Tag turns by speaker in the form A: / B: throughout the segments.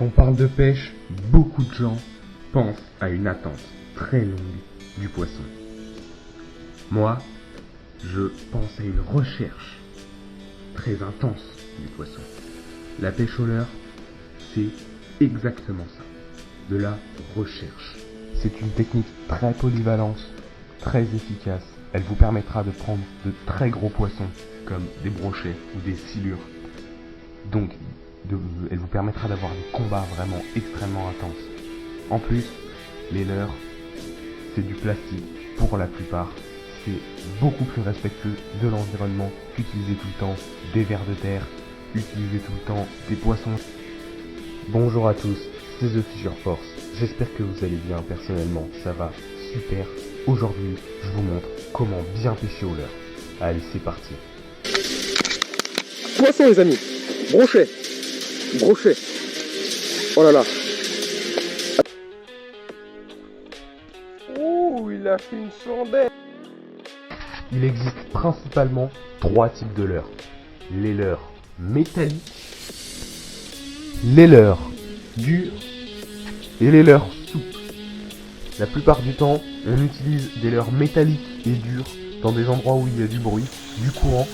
A: On parle de pêche, beaucoup de gens pensent à une attente très longue du poisson. Moi, je pense à une recherche très intense du poisson. La pêche au leurre, c'est exactement ça, de la recherche. C'est une technique très polyvalente, très efficace. Elle vous permettra de prendre de très gros poissons, comme des brochets ou des silures. Donc, elle vous permettra d'avoir des combats vraiment extrêmement intenses. En plus, les leurres, c'est du plastique pour la plupart. C'est beaucoup plus respectueux de l'environnement qu'utiliser tout le temps des vers de terre, utiliser tout le temps des poissons. Bonjour à tous, c'est The Fisher Force. J'espère que vous allez bien. Personnellement, ça va super. Aujourd'hui, je vous montre comment bien pêcher au leurre. Allez, c'est parti.
B: Poisson les amis, brochet, brochet. Oh là là. Ouh, il a fait une chandelle.
A: Il existe principalement 3 types de leurres. Les leurres métalliques, les leurres durs et les leurres souples. La plupart du temps, on utilise des leurres métalliques et durs dans des endroits où il y a du bruit, du courant,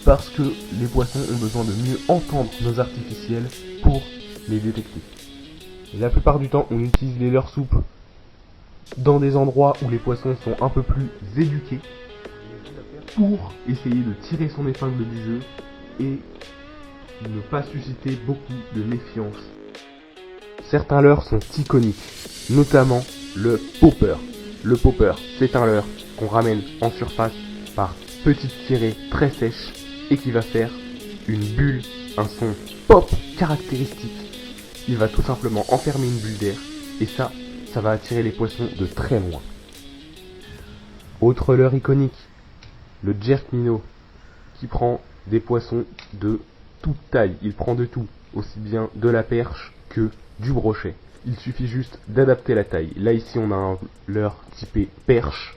A: parce que les poissons ont besoin de mieux entendre nos artificiels pour les détecter. Et la plupart du temps, on utilise les leurres souples dans des endroits où les poissons sont un peu plus éduqués pour essayer de tirer son épingle du jeu et ne pas susciter beaucoup de méfiance. Certains leurres sont iconiques, notamment le popper. Le popper, c'est un leurre qu'on ramène en surface par petites tirées très sèches et qui va faire une bulle, un son pop caractéristique. Il va tout simplement enfermer une bulle d'air et ça va attirer les poissons de très loin. Autre leurre iconique, le jerk minnow, qui prend des poissons de toute taille. Il prend de tout, aussi bien de la perche que du brochet. Il suffit juste d'adapter la taille. Là ici on a un leurre typé perche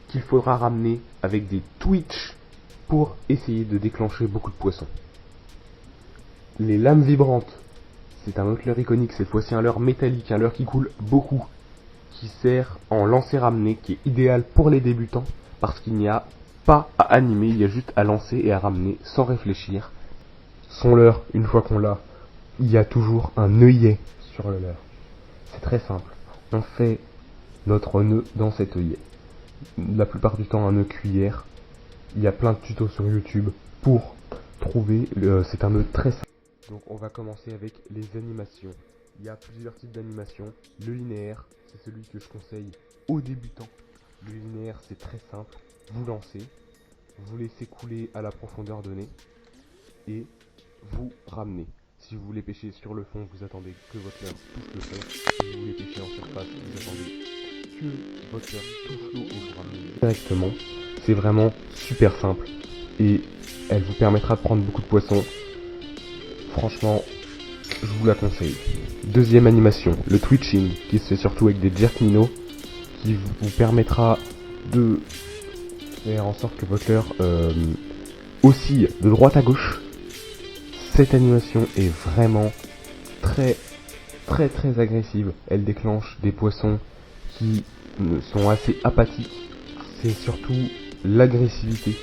A: qu'il faudra ramener avec des twitch pour essayer de déclencher beaucoup de poissons. Les lames vibrantes, c'est un autre leurre iconique, cette fois-ci un leurre métallique, un leurre qui coule beaucoup, qui sert en lancer-ramener, qui est idéal pour les débutants parce qu'il n'y a pas à animer, il y a juste à lancer et à ramener sans réfléchir. Son leurre, une fois qu'on l'a, il y a toujours un œillet sur le leurre. C'est très simple, on fait notre nœud dans cet œillet. La plupart du temps un nœud cuillère. Il y a plein de tutos sur YouTube pour trouver, c'est un nœud très simple. Donc on va commencer avec les animations. Il y a plusieurs types d'animations. Le linéaire, c'est celui que je conseille aux débutants. Le linéaire, c'est très simple. Vous lancez, vous laissez couler à la profondeur donnée et vous ramenez. Si vous voulez pêcher sur le fond, vous attendez que votre leurre touche le fond. Si vous voulez pêcher en surface, vous attendez que votre leurre touche l'eau et vous ramenez directement. C'est vraiment super simple et elle vous permettra de prendre beaucoup de poissons. Franchement, je vous la conseille. Deuxième animation, le twitching, qui se fait surtout avec des jerk minnow, qui vous permettra de faire en sorte que votre leurre oscille de droite à gauche. Cette animation est vraiment très agressive. Elle déclenche des poissons qui sont assez apathiques. C'est surtout l'agressivité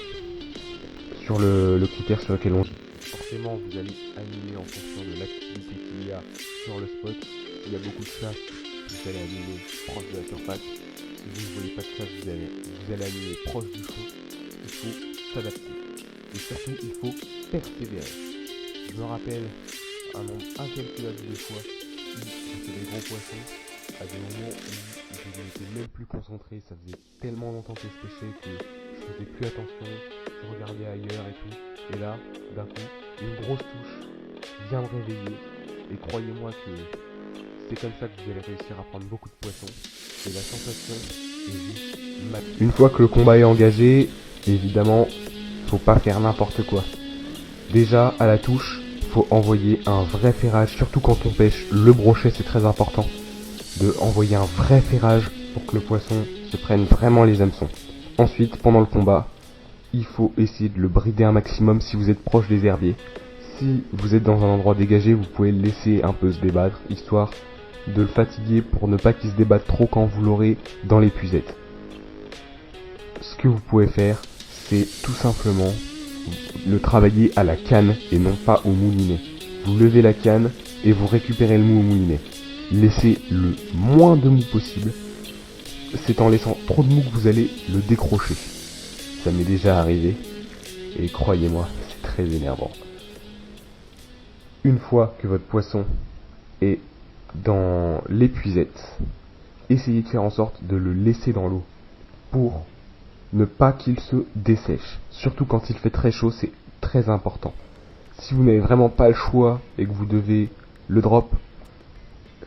A: sur le critère sur lequel on joue. Forcément, vous allez animer en fonction de l'activité qu'il y a sur le spot. S'il y a beaucoup de chasse, vous allez animer proche de la surface. Si vous ne voulez pas de chasse, vous allez animer proche du fond. Il faut s'adapter. Et surtout, il faut persévérer. Je me rappelle un nombre incalculable de fois où j'ai fait des gros poissons à des moments où je n'étais même plus concentré. Ça faisait tellement longtemps que je pêchais que je faisais plus attention, je regardais ailleurs et tout. Et là, d'un coup, une grosse touche vient me réveiller. Et croyez-moi que c'est comme ça que vous allez réussir à prendre beaucoup de poissons. Et la sensation est juste magnifique. Une fois que le combat est engagé, évidemment, faut pas faire n'importe quoi. Déjà, à la touche, faut envoyer un vrai ferrage, surtout quand on pêche le brochet, c'est très important de envoyer un vrai ferrage pour que le poisson se prenne vraiment les hameçons. Ensuite, pendant le combat, il faut essayer de le brider un maximum si vous êtes proche des herbiers. Si vous êtes dans un endroit dégagé, vous pouvez le laisser un peu se débattre, histoire de le fatiguer pour ne pas qu'il se débatte trop quand vous l'aurez dans l'épuisette. Ce que vous pouvez faire, c'est tout simplement le travailler à la canne et non pas au moulinet. Vous levez la canne et vous récupérez le mou au moulinet. Laissez le moins de mou possible. C'est en laissant trop de mou que vous allez le décrocher. Ça m'est déjà arrivé et croyez-moi, c'est très énervant. Une fois que votre poisson est dans l'épuisette, essayez de faire en sorte de le laisser dans l'eau pour ne pas qu'il se dessèche. Surtout quand il fait très chaud, c'est très important. Si vous n'avez vraiment pas le choix et que vous devez le drop,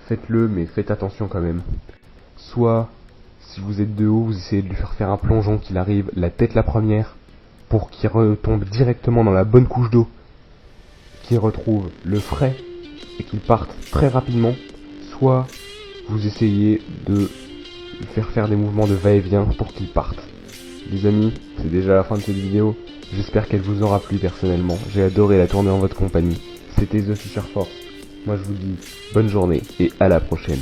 A: faites-le, mais faites attention quand même. Soit, si vous êtes de haut, vous essayez de lui faire un plongeon, qu'il arrive la tête la première, pour qu'il retombe directement dans la bonne couche d'eau, qu'il retrouve le frais et qu'il parte très rapidement. Soit, vous essayez de lui faire des mouvements de va-et-vient pour qu'il parte. Les amis, c'est déjà la fin de cette vidéo. J'espère qu'elle vous aura plu personnellement. J'ai adoré la tourner en votre compagnie. C'était The Fisher Force. Moi je vous dis bonne journée et à la prochaine.